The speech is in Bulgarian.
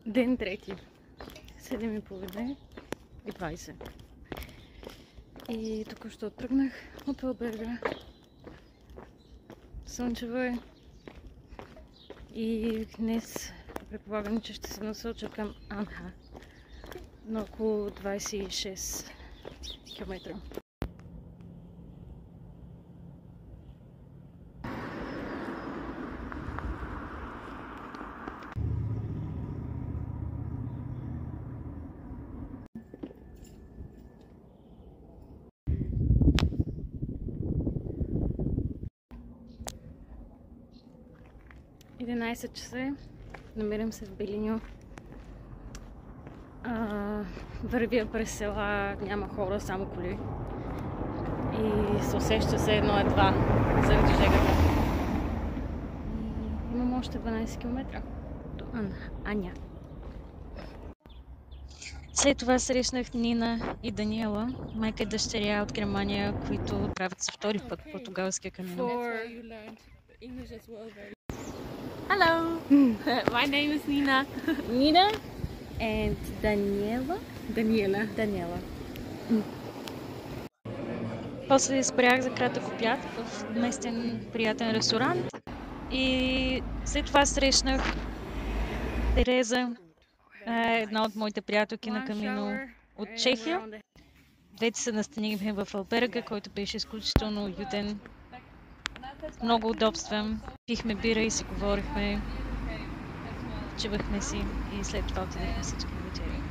Ден трети. 7:30 и 20. И току-що тръгнах от алберга. Слънчево е. И днес предполагам, че ще се насоча към Анха. На около 26 км. И 11 часа. Намирам се в Белиньо. Вървя през села, няма хора, само коли. И се усеща се едва заради жегата. И имам още 12 км до Аня. След това срещнах Нина и Даниела, майка и дъщеря от Германия, които правят за втори път португалския камино. Hello, my name is Nina. Nina and Daniela. Daniela. После спрях за кратък обяд в местен приятен ресторант и след това срещнах Тереза, една от моите приятелки на камино от Чехия. Двете се настанихме в алберга, който беше изключително уютен, много удобства. Пихме бира и си говорихме, чувахме си и след това отидахме всички на вечери.